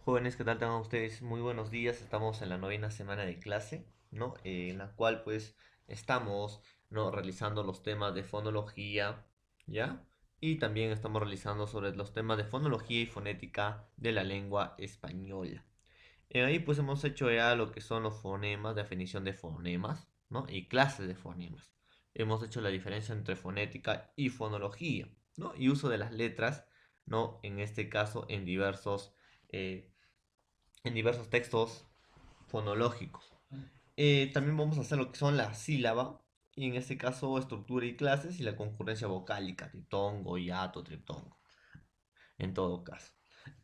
Jóvenes, ¿qué tal tengan ustedes? Muy buenos días. Estamos en la novena semana de clase, ¿no? En la cual pues estamos, ¿no? realizando los temas de fonología, ¿ya? Y también estamos realizando sobre los temas de fonología y fonética de la lengua española. Ahí pues hemos hecho ya lo que son los fonemas, definición de fonemas, ¿no? Y clases de fonemas. Hemos hecho la diferencia entre fonética y fonología, ¿no? Y uso de las letras, ¿no? En este caso eh, en diversos textos fonológicos. También vamos a hacer lo que son la sílaba, y en este caso estructura y clases y la concurrencia vocálica, ditongo, hiato, triptongo, en todo caso.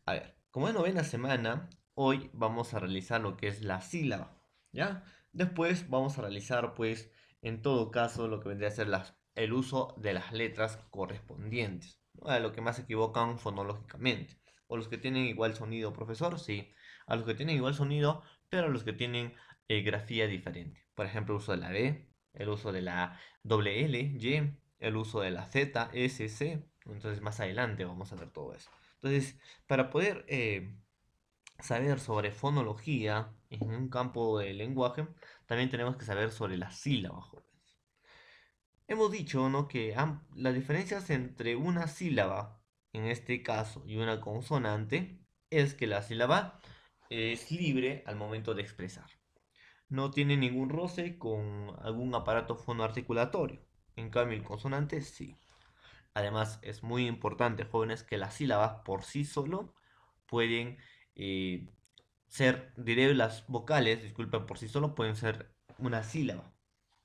A ver, como es novena semana, hoy vamos a realizar lo que es la sílaba, ¿ya? Después vamos a realizar, pues, en todo caso, lo que vendría a ser el uso de las letras correspondientes, ¿no? A lo que más se equivocan fonológicamente. O los que tienen igual sonido, profesor, sí. A los que tienen igual sonido, pero a los que tienen grafía diferente. Por ejemplo, el uso de la B, el uso de la doble L, Y, el uso de la Z, S, C. Entonces, más adelante vamos a ver todo eso. Entonces, para poder saber sobre fonología en un campo de lenguaje, también tenemos que saber sobre las sílabas, jóvenes. Hemos dicho, ¿no? que las diferencias entre una sílaba, en este caso, y una consonante, es que la sílaba es libre al momento de expresar. No tiene ningún roce con algún aparato fonoarticulatorio. En cambio, el consonante sí. Además, es muy importante, jóvenes, que las sílabas por sí solo pueden eh, diré, las vocales, disculpen, por sí solo pueden ser una sílaba.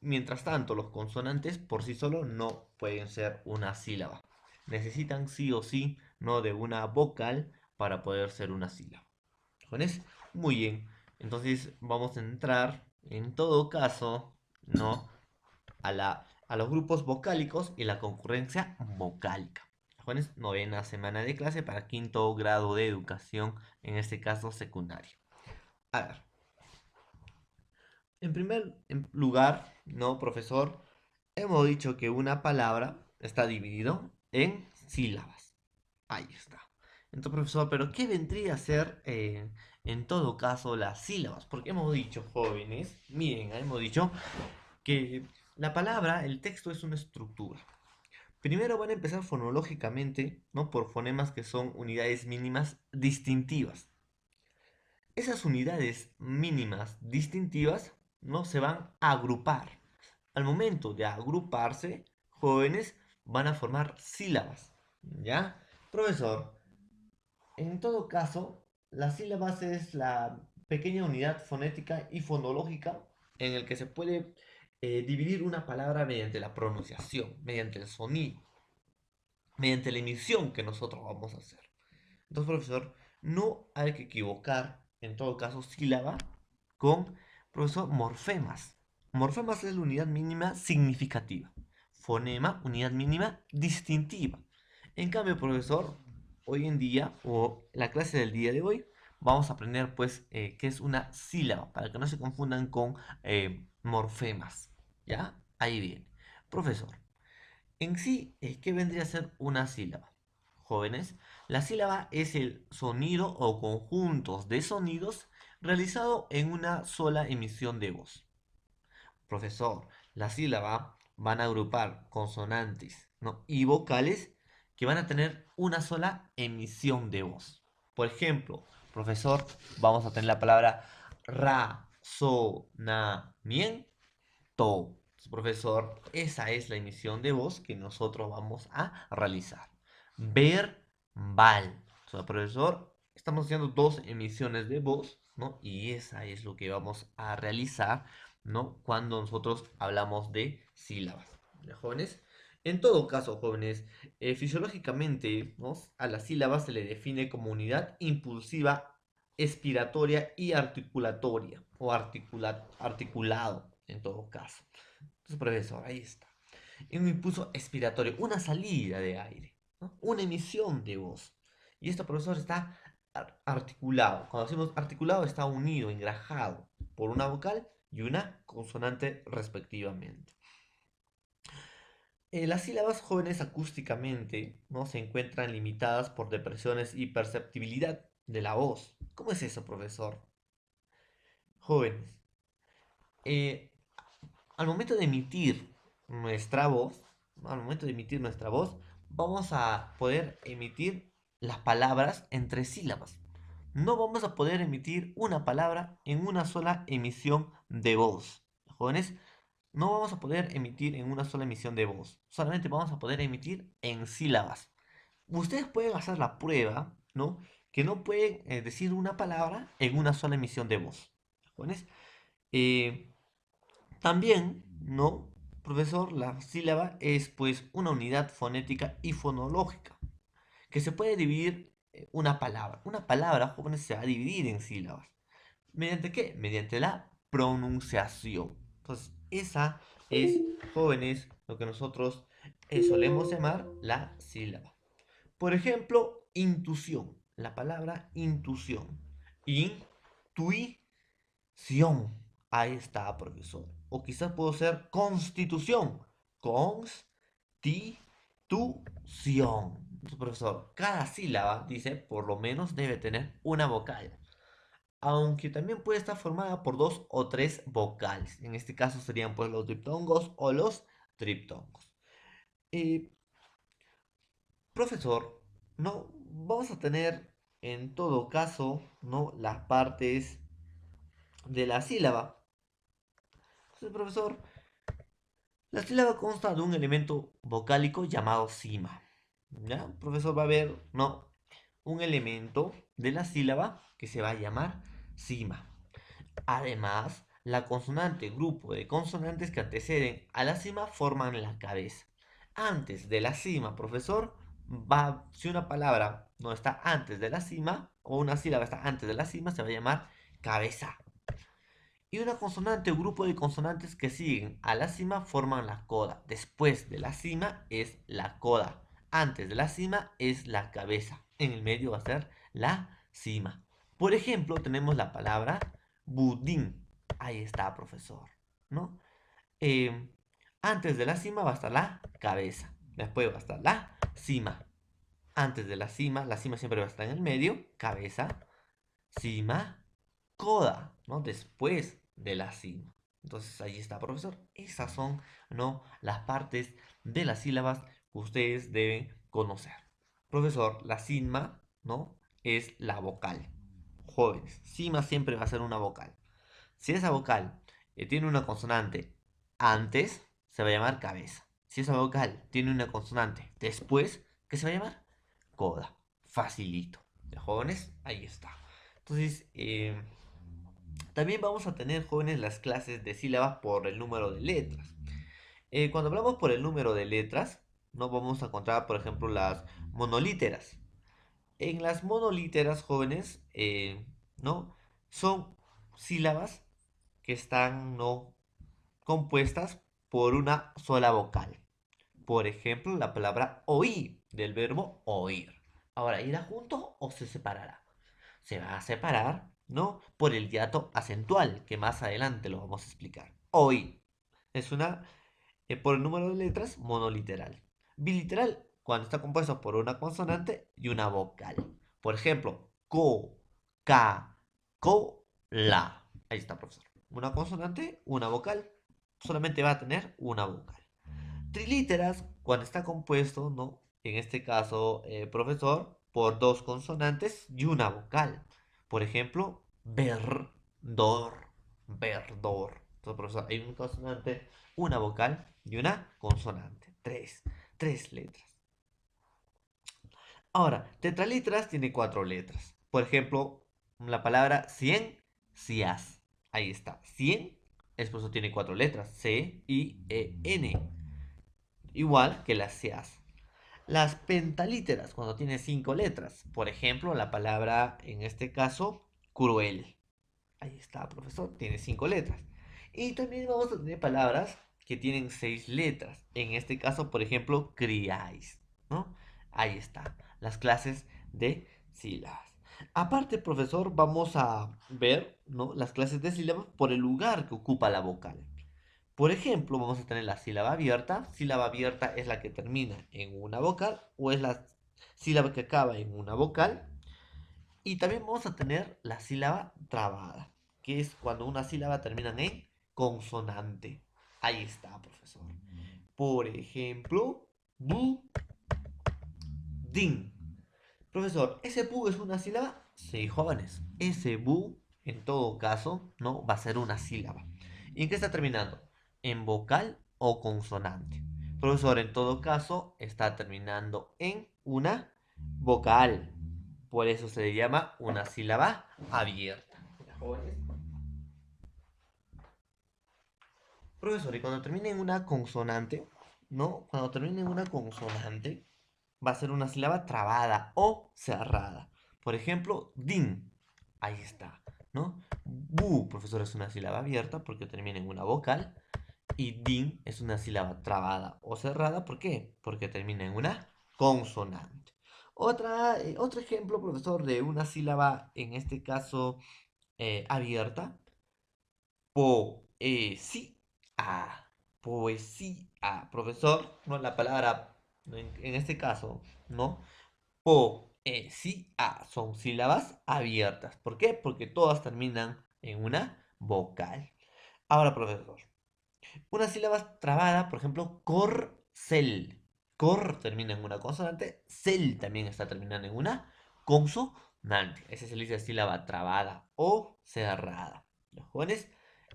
Mientras tanto, los consonantes por sí solo no pueden ser una sílaba. Necesitan sí o sí, no de una vocal para poder ser una sílaba. ¿Jóvenes? Muy bien. Entonces vamos a entrar, en todo caso, ¿no? a los grupos vocálicos y la concurrencia vocálica. Jóvenes, novena semana de clase para quinto grado de educación, en este caso secundaria. A ver, en primer lugar, no, profesor, hemos dicho que una palabra está dividido en sílabas. Ahí está. Entonces, profesor, ¿pero qué vendría a ser en todo caso las sílabas? Porque hemos dicho, jóvenes, miren, hemos dicho que la palabra, el texto es una estructura. Primero van a empezar fonológicamente, ¿no? Por fonemas que son unidades mínimas distintivas. Esas unidades mínimas distintivas no se van a agrupar. Al momento de agruparse, jóvenes van a formar sílabas. ¿Ya? Profesor, en todo caso, las sílabas es la pequeña unidad fonética y fonológica en el que se puede dividir una palabra mediante la pronunciación, mediante el sonido, mediante la emisión que nosotros vamos a hacer. Entonces, profesor, no hay que equivocar, en todo caso, sílaba con, profesor, morfemas. Morfemas es la unidad mínima significativa. Fonema, unidad mínima distintiva. En cambio, profesor, hoy en día, o la clase del día de hoy, vamos a aprender, pues, qué es una sílaba, para que no se confundan con morfemas. ¿Ya? Ahí viene. Profesor, en sí, ¿qué vendría a ser una sílaba? Jóvenes, la sílaba es el sonido o conjuntos de sonidos realizado en una sola emisión de voz. Profesor, la sílaba van a agrupar consonantes, ¿no? y vocales que van a tener una sola emisión de voz. Por ejemplo, profesor, vamos a tener la palabra razonamiento. Profesor, esa es la emisión de voz que nosotros vamos a realizar. Verbal. O sea, profesor, estamos haciendo dos emisiones de voz, ¿no? Y esa es lo que vamos a realizar, ¿no? Cuando nosotros hablamos de sílabas. ¿Ya, jóvenes? En todo caso, jóvenes, fisiológicamente, ¿no? A la sílaba se le define como unidad impulsiva, expiratoria y articulatoria, o articulado, en todo caso. Entonces, profesor, ahí está. Y un impulso expiratorio, una salida de aire, ¿no? Una emisión de voz. Y esto, profesor, está articulado. Cuando decimos articulado, está unido, engrajado por una vocal y una consonante respectivamente. Las sílabas jóvenes acústicamente, ¿no? se encuentran limitadas por depresiones y perceptibilidad, de la voz. ¿Cómo es eso, profesor? Jóvenes, eh, al momento de emitir nuestra voz, ¿no? Al momento de emitir nuestra voz, vamos a poder emitir las palabras entre sílabas. No vamos a poder emitir una palabra en una sola emisión de voz. Jóvenes, no vamos a poder emitir en una sola emisión de voz. Solamente vamos a poder emitir en sílabas. Ustedes pueden hacer la prueba, ¿no? Que no pueden decir una palabra en una sola emisión de voz. Jóvenes, eh, también, ¿no? Profesor, la sílaba es pues una unidad fonética y fonológica que se puede dividir una palabra. Una palabra, jóvenes, se va a dividir en sílabas. ¿Mediante qué? Mediante la pronunciación. Entonces, esa es, jóvenes, lo que nosotros solemos llamar la sílaba. Por ejemplo, intuición. La palabra intuición. Intuición. Ahí está, profesor. O quizás puedo ser constitución. Constitución. Entonces, profesor, cada sílaba, dice, por lo menos debe tener una vocal. Aunque también puede estar formada por dos o tres vocales. En este caso serían pues los diptongos o los triptongos. Eh, Profesor, no vamos a tener en todo caso, ¿no? Las partes de la sílaba. Entonces, profesor, la sílaba consta de un elemento vocálico llamado cima. ¿Ya? Profesor, va a haber, ¿no? Un elemento de la sílaba que se va a llamar cima. Además, la consonante, grupo de consonantes que anteceden a la cima forman la cabeza. Antes de la cima, profesor, si una palabra no está antes de la cima, o una sílaba está antes de la cima, se va a llamar cabeza. Y una consonante o grupo de consonantes que siguen a la cima forman la coda. Después de la cima es la coda. Antes de la cima es la cabeza. En el medio va a ser la cima. Por ejemplo, tenemos la palabra budín. Ahí está, profesor. ¿No? Eh, Antes de la cima va a estar la cabeza. Después va a estar la cima. Antes de la cima siempre va a estar en el medio. Cabeza, cima, coda, ¿no? Después de la cima. Entonces ahí está, profesor. Esas son, ¿no? Las partes de las sílabas que ustedes deben conocer. Profesor, la cima, ¿no? Es la vocal. Jóvenes, cima siempre va a ser una vocal. Si esa vocal tiene una consonante antes, se va a llamar cabeza. Si esa vocal tiene una consonante después, ¿qué se va a llamar? Coda. Facilito. ¿De jóvenes? Ahí está. Entonces, también vamos a tener, jóvenes, las clases de sílabas por el número de letras. Cuando hablamos por el número de letras, no vamos a encontrar, por ejemplo, las monolíteras. En las monolíteras, jóvenes, ¿no? Son sílabas que están, ¿no? compuestas por una sola vocal. Por ejemplo, la palabra oír, del verbo oír. Ahora, ¿irá junto o se separará? Se va a separar, ¿no? Por el hiato acentual, que más adelante lo vamos a explicar. Oír es una, por el número de letras, monoliteral. Biliteral, cuando está compuesto por una consonante y una vocal. Por ejemplo, co, ca, co, la. Ahí está, profesor. Una consonante, una vocal. Solamente va a tener una vocal. Trilíteras, cuando está compuesto, ¿no? En este caso, profesor, por dos consonantes y una vocal. Por ejemplo, verdor, verdor. Entonces, profesor, hay una consonante, una vocal y una consonante. Tres letras. Ahora, tetralitras tiene cuatro letras. Por ejemplo, la palabra cien, cias. Ahí está. Cien, por eso tiene cuatro letras. C-I-E-N. Igual que las cias. Las pentalíteras, cuando tiene cinco letras. Por ejemplo, la palabra, en este caso, cruel. Ahí está, profesor. Tiene cinco letras. Y también vamos a tener palabras que tienen seis letras. En este caso, por ejemplo, criáis, ¿no? Ahí está. Las clases de sílabas. Aparte, profesor, vamos a ver, ¿no? Las clases de sílabas por el lugar que ocupa la vocal. Por ejemplo, vamos a tener la sílaba abierta. Sílaba abierta es la que termina en una vocal o es la sílaba que acaba en una vocal. Y también vamos a tener la sílaba trabada, que es cuando una sílaba termina en consonante. Ahí está, profesor. Por ejemplo, budín. Profesor, ¿ese bu es una sílaba? Sí, jóvenes. Ese bu, en todo caso, no va a ser una sílaba. ¿Y en qué está terminando? ¿En vocal o consonante? Profesor, en todo caso, está terminando en una vocal. Por eso se le llama una sílaba abierta. Jóvenes. Profesor, y cuando termine en una consonante, ¿no? Cuando termine en una consonante, va a ser una sílaba trabada o cerrada. Por ejemplo, din. Ahí está, ¿no? Bu, profesor, es una sílaba abierta porque termina en una vocal. Y din es una sílaba trabada o cerrada. ¿Por qué? Porque termina en una consonante. Otro ejemplo, profesor, de una sílaba, en este caso, abierta. Poesía. Poesía. Profesor, no la palabra, no, en este caso, ¿no? Poesía. Son sílabas abiertas. ¿Por qué? Porque todas terminan en una vocal. Ahora, profesor, una sílaba trabada, por ejemplo, corcel. Cor termina en una consonante, cel también está terminando en una consonante. Esa se le dice sílaba trabada o cerrada. Los jóvenes,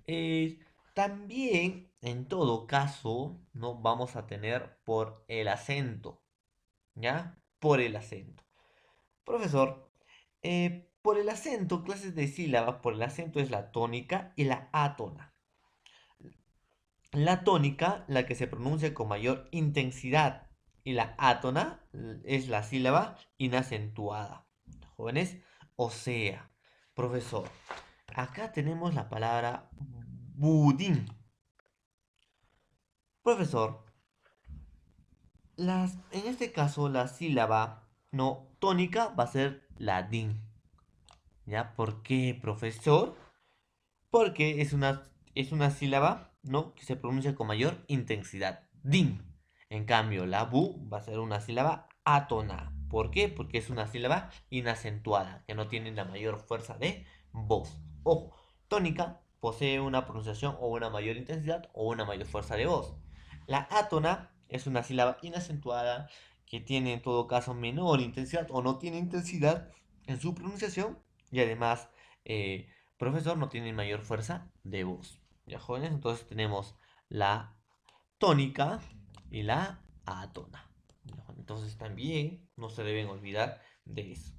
eh, también, en todo caso, no vamos a tener por el acento, ¿ya? Por el acento. Profesor, por el acento, clases de sílabas, por el acento es la tónica y la átona. La tónica, la que se pronuncia con mayor intensidad, y la átona es la sílaba inacentuada. Jóvenes, o sea, profesor, acá tenemos la palabra budín. Profesor, en este caso la sílaba no tónica va a ser la din. ¿Ya? ¿Por qué, profesor? Porque es una sílaba, ¿no? Que se pronuncia con mayor intensidad. Din. En cambio, la bu va a ser una sílaba átona. ¿Por qué? Porque es una sílaba inacentuada, que no tiene la mayor fuerza de voz. Ojo, tónica posee una pronunciación o una mayor intensidad o una mayor fuerza de voz. La átona es una sílaba inacentuada que tiene en todo caso menor intensidad o no tiene intensidad en su pronunciación y además profesor no tiene mayor fuerza de voz. Ya jóvenes, entonces tenemos la tónica y la átona. Entonces también no se deben olvidar de eso.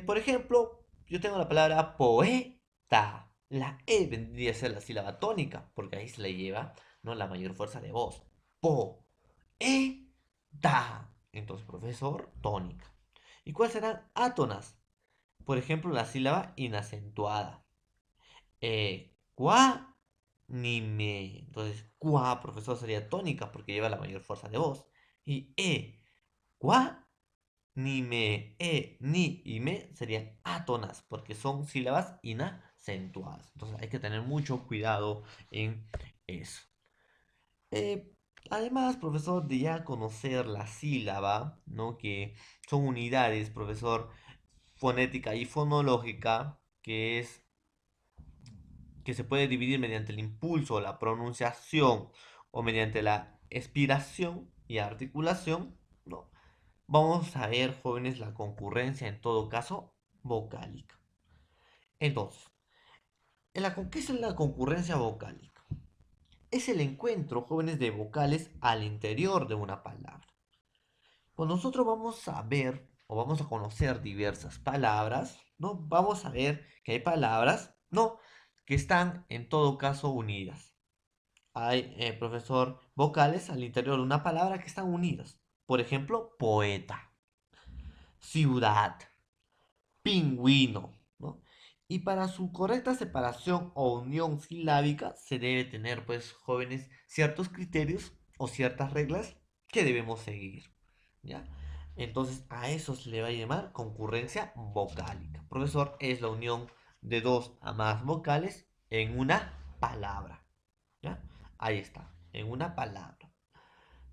Por ejemplo, yo tengo la palabra poeta. La E vendría a ser la sílaba tónica, porque ahí se le lleva, ¿no?, la mayor fuerza de voz. Po, e, ta. Entonces, profesor, tónica. ¿Y cuáles serán átonas? Por ejemplo, la sílaba inacentuada. Cuá, ni me. Entonces, cuá, profesor, sería tónica porque lleva la mayor fuerza de voz. Y cuá, ni me, ni y me serían átonas porque son sílabas inacentuadas. Entonces, hay que tener mucho cuidado en eso. Eh, Además, profesor, de ya conocer la sílaba, ¿no? Que son unidades, profesor, fonética y fonológica, que se puede dividir mediante el impulso, la pronunciación o mediante la expiración y articulación, ¿no? Vamos a ver, jóvenes, la concurrencia en todo caso vocálica. Entonces, ¿qué es la concurrencia vocálica? Es el encuentro, jóvenes, de vocales al interior de una palabra. Cuando nosotros vamos a ver o vamos a conocer diversas palabras, ¿no? Vamos a ver que hay palabras, ¿no?, que están en todo caso unidas. Hay, profesor, vocales al interior de una palabra que están unidas. Por ejemplo, poeta, ciudad, pingüino, ¿no? Y para su correcta separación o unión silábica se debe tener, pues, jóvenes, ciertos criterios o ciertas reglas que debemos seguir, ¿ya? Entonces, a eso se le va a llamar concurrencia vocálica. Profesor, es la unión de dos a más vocales en una palabra, ¿ya? Ahí está, en una palabra.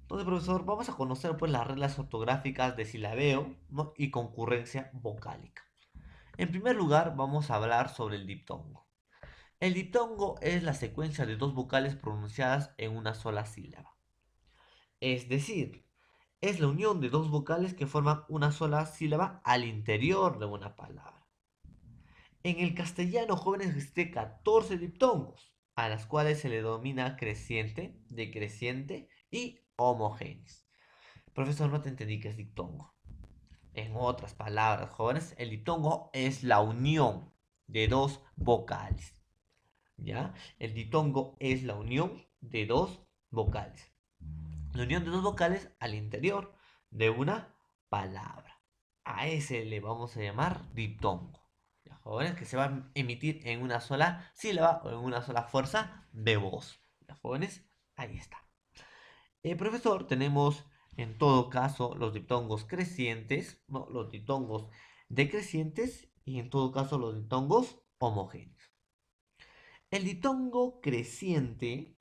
Entonces, profesor, vamos a conocer, pues, las reglas ortográficas de silabeo, ¿no?, y concurrencia vocálica. En primer lugar, vamos a hablar sobre el diptongo. El diptongo es la secuencia de dos vocales pronunciadas en una sola sílaba. Es decir, es la unión de dos vocales que forman una sola sílaba al interior de una palabra. En el castellano, jóvenes, existen 14 diptongos, a las cuales se le denomina creciente, decreciente y homogéneos. Profesor, no te entendí qué es diptongo. En otras palabras, jóvenes, el diptongo es la unión de dos vocales. ¿Ya? El diptongo es la unión de dos vocales. La unión de dos vocales al interior de una palabra. A ese le vamos a llamar diptongo. ¿Ya, jóvenes? Que se va a emitir en una sola sílaba o en una sola fuerza de voz. ¿Ya, jóvenes? Ahí está. Profesor, tenemos en todo caso los diptongos crecientes, ¿no? Los diptongos decrecientes y en todo caso los diptongos homogéneos. El diptongo creciente,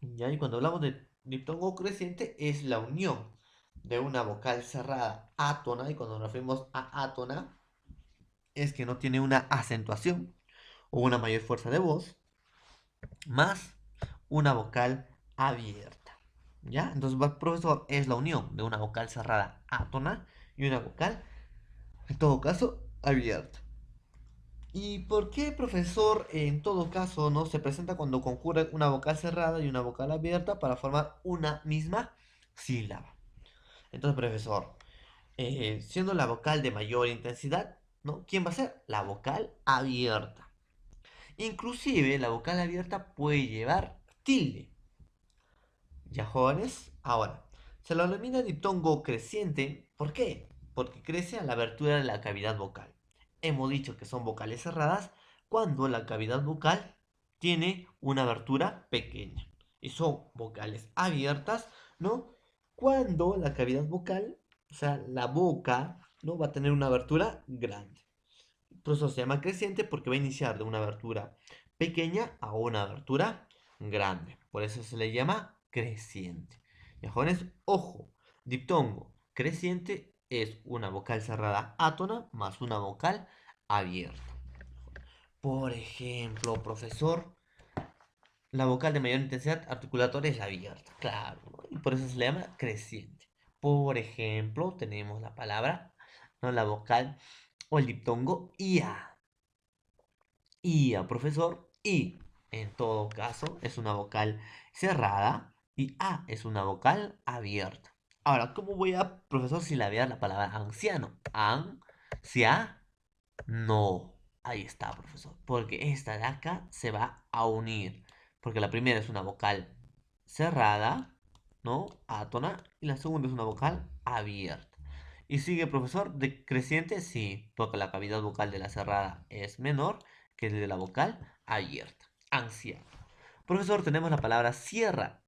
¿ya? Y cuando hablamos de diptongo creciente es la unión de una vocal cerrada átona, y cuando nos referimos a átona es que no tiene una acentuación o una mayor fuerza de voz, más una vocal abierta. ¿Ya? Entonces, profesor, es la unión de una vocal cerrada átona y una vocal, en todo caso, abierta. ¿Y por qué, profesor, en todo caso, no se presenta cuando concurre una vocal cerrada y una vocal abierta para formar una misma sílaba? Entonces, profesor, siendo la vocal de mayor intensidad, ¿no? ¿Quién va a ser? La vocal abierta. Inclusive, la vocal abierta puede llevar tilde. ¿Ya, jóvenes? Ahora, se lo denomina diptongo creciente. ¿Por qué? Porque crece a la abertura de la cavidad vocal. Hemos dicho que son vocales cerradas cuando la cavidad vocal tiene una abertura pequeña. Y son vocales abiertas, ¿no? Cuando la cavidad vocal, o sea, la boca, ¿no? Va a tener una abertura grande. Por eso se llama creciente porque va a iniciar de una abertura pequeña a una abertura grande. Por eso se le llama creciente. Y jóvenes, ojo, diptongo creciente es una vocal cerrada átona más una vocal abierta. Por ejemplo, profesor, la vocal de mayor intensidad articulatoria es la abierta, claro, ¿no? Y por eso se le llama creciente. Por ejemplo, tenemos la palabra, ¿no? La vocal o el diptongo IA. IA, profesor, I en todo caso es una vocal cerrada y A es una vocal abierta. Ahora, ¿cómo voy a, profesor, silabear la palabra anciano? No. Ahí está, profesor. Porque esta de acá se va a unir. Porque la primera es una vocal cerrada, ¿no? Átona. Y la segunda es una vocal abierta. ¿Y sigue, profesor, decreciente? Sí, porque la cavidad vocal de la cerrada es menor que el de la vocal abierta. Anciano. Profesor, tenemos la palabra sierra.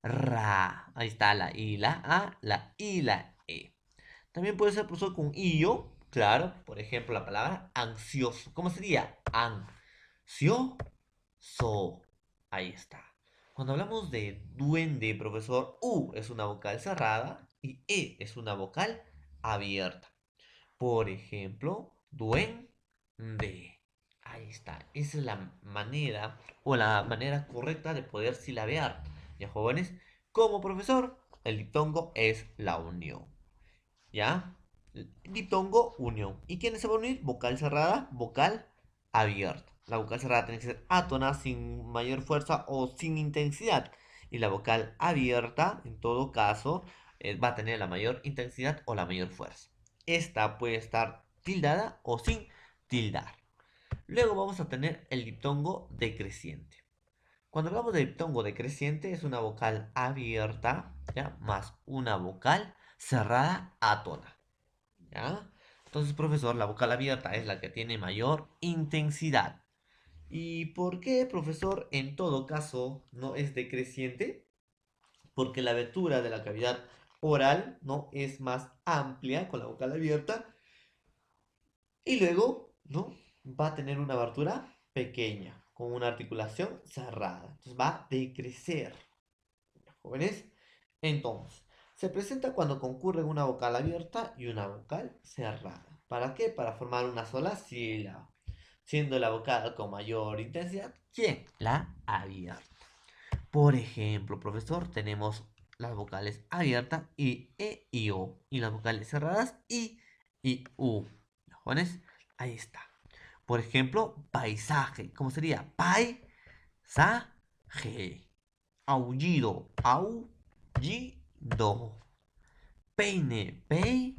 Ra. Ahí está la I, la A, la I, la E. También puede ser, profesor, con io, claro. Por ejemplo, la palabra ansioso. ¿Cómo sería? Ansioso. Ahí está. Cuando hablamos de duende, profesor, U es una vocal cerrada y E es una vocal abierta. Por ejemplo, duende. Ahí está. Esa es la manera o la manera correcta de poder silabear. Ya, jóvenes, como profesor, el diptongo es la unión. ¿Ya? Diptongo, unión. ¿Y quién se va a unir? Vocal cerrada, vocal abierta. La vocal cerrada tiene que ser átona, sin mayor fuerza o sin intensidad. Y la vocal abierta, en todo caso, va a tener la mayor intensidad o la mayor fuerza. Esta puede estar tildada o sin tildar. Luego vamos a tener el diptongo decreciente. Cuando hablamos de diptongo decreciente es una vocal abierta, ¿ya? Más una vocal cerrada átona. ¿Ya? Entonces, profesor, la vocal abierta es la que tiene mayor intensidad. ¿Y por qué, profesor, en todo caso no es decreciente? Porque la abertura de la cavidad oral no es más amplia con la vocal abierta y luego no va a tener una abertura pequeña con una articulación cerrada. Entonces va a decrecer. Jóvenes, entonces se presenta cuando concurren una vocal abierta y una vocal cerrada. ¿Para qué? Para formar una sola sílaba, siendo la vocal con mayor intensidad, ¿quién? La abierta. Por ejemplo, profesor, tenemos las vocales abiertas I, E, I, O. Y las vocales cerradas I, U. ¿Jóvenes? Ahí está. Por ejemplo, paisaje. ¿Cómo sería? Paisaje. Aullido. Aullido. Peine. Peine.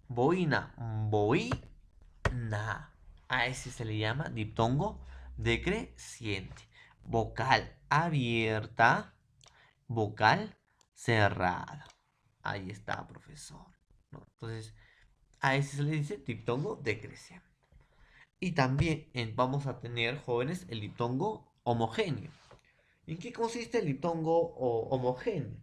Boina. Boina. A ese se le llama diptongo decreciente. Vocal abierta, vocal cerrada. Ahí está, profesor. ¿No? Entonces, a ese se le dice diptongo decreciente. Y también vamos a tener, jóvenes, el diptongo homogéneo. ¿En qué consiste el diptongo homogéneo?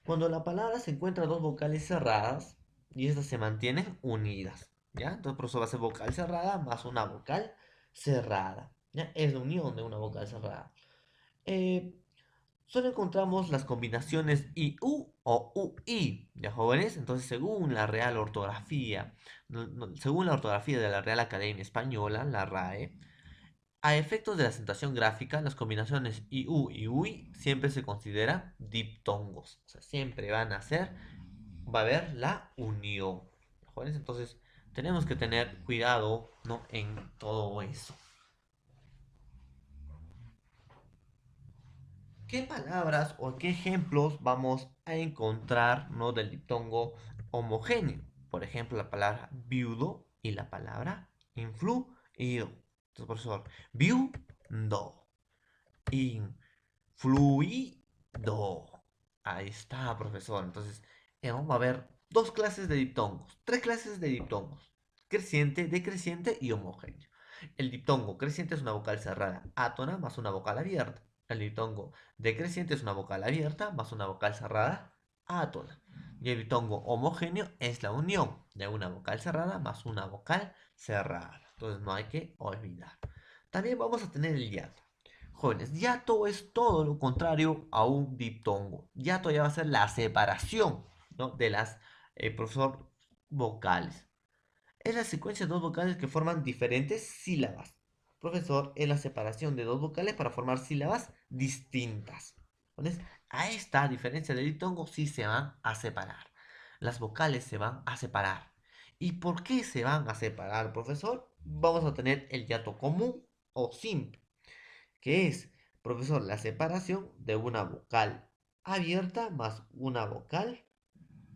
Cuando la palabra se encuentra dos vocales cerradas y estas se mantienen unidas. ¿Ya? Entonces, por eso va a ser vocal cerrada más una vocal cerrada. ¿Ya? Es la unión de una vocal cerrada. Eh, Solo encontramos las combinaciones IU o UI, ¿ya jóvenes? Entonces, según la Real Ortografía, según la ortografía de la Real Academia Española, la RAE, a efectos de la acentuación gráfica, las combinaciones IU y UI siempre se consideran diptongos. O sea, siempre va a haber la unión. ¿Ya jóvenes? Entonces, tenemos que tener cuidado, ¿no? En todo eso. ¿Qué palabras o qué ejemplos vamos a encontrar, ¿no? Del diptongo homogéneo? Por ejemplo, la palabra viudo y la palabra influido. Entonces, profesor, viudo, influido. Ahí está, profesor. Entonces, vamos a ver dos clases de diptongos, tres clases de diptongos: creciente, decreciente y homogéneo. El diptongo creciente es una vocal cerrada átona más una vocal abierta. El diptongo decreciente es una vocal abierta más una vocal cerrada átona. Y el diptongo homogéneo es la unión de una vocal cerrada más una vocal cerrada. Entonces no hay que olvidar. También vamos a tener el hiato. Jóvenes, hiato es todo lo contrario a un diptongo. Hiato ya va a ser la separación, ¿no? De las, profesor, vocales. Es la secuencia de dos vocales que forman diferentes sílabas. Profesor, es la separación de dos vocales para formar sílabas distintas. Entonces, a esta diferencia del diptongo sí se van a separar. Las vocales se van a separar. ¿Y por qué se van a separar, profesor? Vamos a tener el hiato común o simple, que es, profesor, la separación de una vocal abierta más una vocal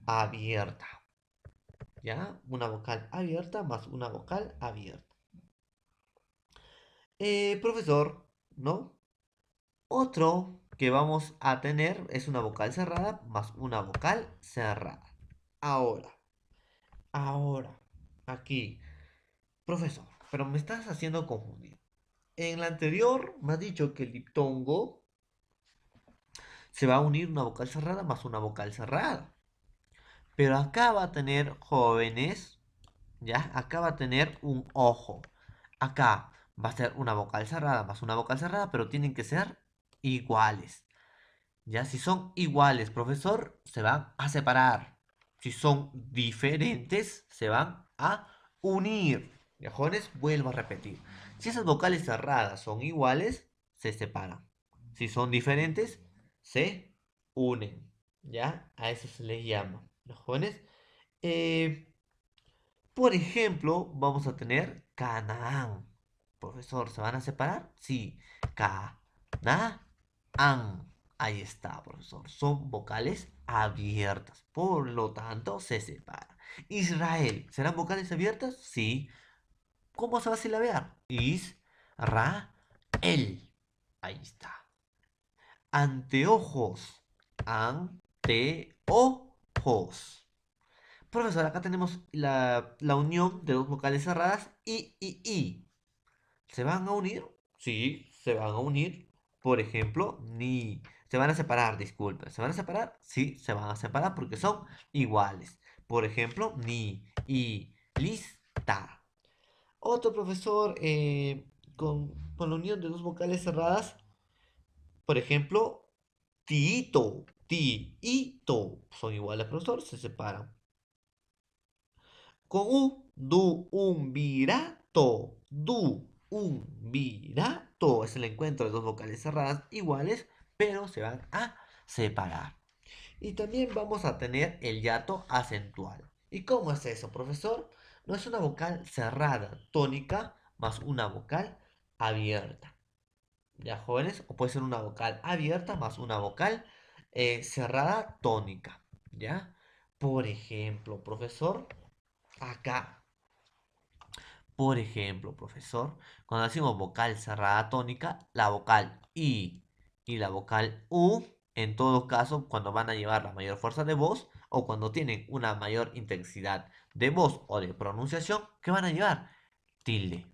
abierta. ¿Ya? Una vocal abierta más una vocal abierta. Profesor, ¿no? Otro que vamos a tener es una vocal cerrada más una vocal cerrada. Ahora, ahora, aquí, profesor, pero me estás haciendo confundir. En la anterior me has dicho que el diptongo se va a unir una vocal cerrada más una vocal cerrada. Pero acá va a tener, jóvenes, ¿ya? Acá va a tener un ojo. Acá va a ser una vocal cerrada más una vocal cerrada, pero tienen que ser iguales. ¿Ya? Si son iguales, profesor, se van a separar. Si son diferentes, se van a unir. ¿Ya, jóvenes? Vuelvo a repetir. Si esas vocales cerradas son iguales, se separan. Si son diferentes, se unen. ¿Ya? A eso se les llama. ¿Los jóvenes? Eh, por ejemplo, vamos a tener Canaán. Profesor, ¿se van a separar? Sí. Canaán. Ahí está, profesor. Son vocales abiertas. Por lo tanto, se separan. Israel. ¿Serán vocales abiertas? Sí. ¿Cómo se va a silabear? Israel. Ahí está. Anteojos. Anteojos. Profesor, acá tenemos la unión de dos vocales cerradas I. ¿Se van a unir? Sí, se van a unir. Por ejemplo, ni. Se van a separar, disculpen. ¿Se van a separar? Sí, se van a separar porque son iguales. Por ejemplo, ni y lista. Otro profesor, con la unión de dos vocales cerradas. Por ejemplo, tiito. Son iguales, profesor, se separan. Con U, du, un, virato. Du, un, virato. Es el encuentro de dos vocales cerradas iguales, pero se van a separar. Y también vamos a tener el hiato acentual. ¿Y cómo es eso, profesor? No es una vocal cerrada, tónica, más una vocal abierta. ¿Ya, jóvenes? O puede ser una vocal abierta más una vocal cerrada tónica. ¿Ya? Por ejemplo, profesor, acá. Por ejemplo, profesor, cuando decimos vocal cerrada tónica, la vocal I y la vocal U, en todo caso, cuando van a llevar la mayor fuerza de voz o cuando tienen una mayor intensidad de voz o de pronunciación, ¿qué van a llevar? Tilde.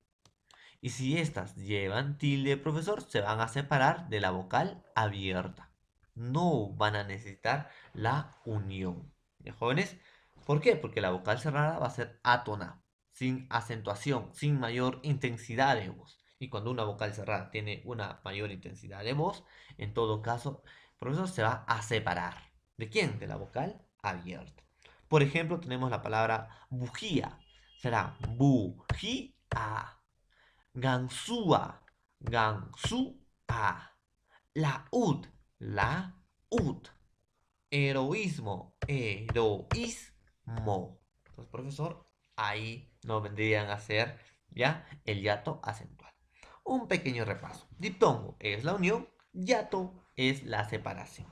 Y si estas llevan tilde, profesor, se van a separar de la vocal abierta. No van a necesitar la unión. ¿Ya, jóvenes? ¿Por qué? Porque la vocal cerrada va a ser átona, sin acentuación, sin mayor intensidad de voz. Y cuando una vocal cerrada tiene una mayor intensidad de voz, en todo caso, profesor, se va a separar. ¿De quién? De la vocal abierta. Por ejemplo, tenemos la palabra bujía. Será bujía. Gansúa, gansúa. La ud, la ud. Heroísmo, heroísmo. Entonces, profesor, ahí nos vendrían a hacer ya el hiato acentual. Un pequeño repaso. Diptongo es la unión, hiato es la separación.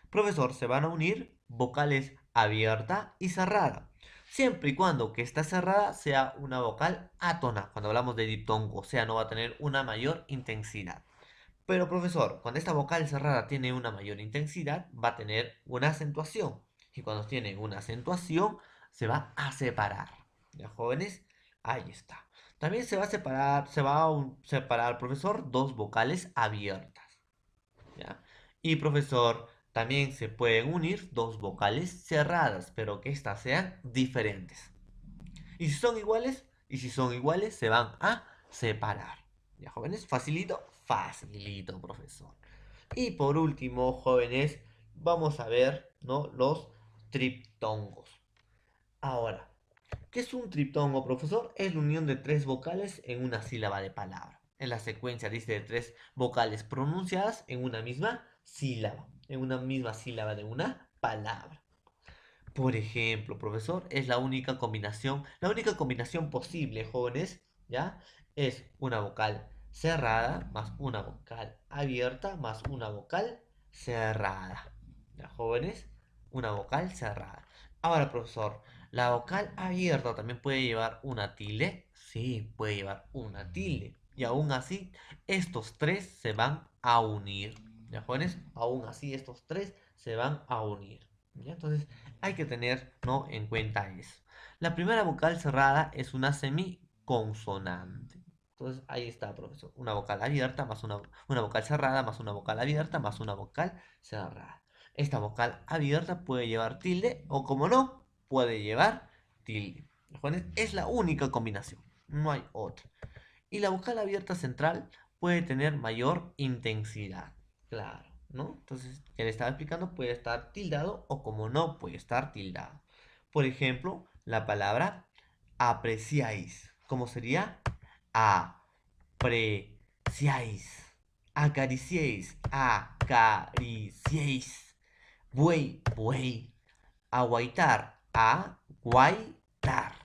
Profesor, se van a unir vocales abierta y cerrada. Siempre y cuando que esta cerrada sea una vocal átona. Cuando hablamos de diptongo, o sea, no va a tener una mayor intensidad. Pero profesor, cuando esta vocal cerrada tiene una mayor intensidad, va a tener una acentuación. Y cuando tiene una acentuación, se va a separar. ¿Ya, jóvenes? Ahí está. También se va a separar, separar, profesor, dos vocales abiertas. ¿Ya? Y profesor, también se pueden unir dos vocales cerradas, pero que éstas sean diferentes. Y si son iguales, se van a separar. ¿Ya, jóvenes? Facilito, facilito, profesor. Y por último, jóvenes, vamos a ver, ¿no? Los triptongos. Ahora, ¿qué es un triptongo, profesor? Es la unión de tres vocales en una sílaba de palabra. En la secuencia dice de tres vocales pronunciadas en una misma sílaba. En una misma sílaba de una palabra. Por ejemplo, profesor, es la única combinación posible, jóvenes, ¿ya? Es una vocal cerrada más una vocal abierta más una vocal cerrada. ¿Ya, jóvenes? Una vocal cerrada. Ahora, profesor, ¿la vocal abierta también puede llevar una tilde? Sí, puede llevar una tilde. Y aún así, estos tres se van a unir. ¿Ya, jóvenes? Aún así, estos tres se van a unir. ¿Ya? Entonces, hay que tener, ¿no?, en cuenta eso. La primera vocal cerrada es una semiconsonante. Entonces ahí está, profesor. Una vocal abierta más una vocal cerrada más una vocal abierta más una vocal cerrada. Esta vocal abierta puede llevar tilde o, como no, puede llevar tilde. Es la única combinación. No hay otra. Y la vocal abierta central puede tener mayor intensidad. Claro, ¿no? Entonces, ya le estaba explicando, puede estar tildado o como no puede estar tildado. Por ejemplo, la palabra apreciáis. ¿Cómo sería? Apreciáis. Acariciéis. Acariciéis. Buey, buey. Aguaitar. Aguaitar.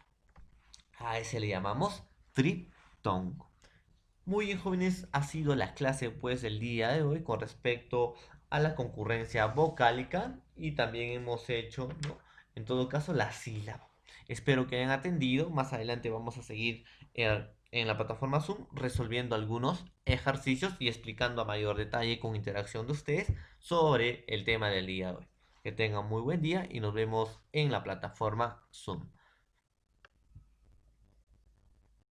A ese le llamamos triptongo. Muy bien, jóvenes, ha sido la clase pues el día de hoy con respecto a la concurrencia vocálica y también hemos hecho, ¿no?, en todo caso, la sílaba. Espero que hayan atendido. Más adelante vamos a seguir en la plataforma Zoom resolviendo algunos ejercicios y explicando a mayor detalle con interacción de ustedes sobre el tema del día de hoy. Que tengan muy buen día y nos vemos en la plataforma Zoom.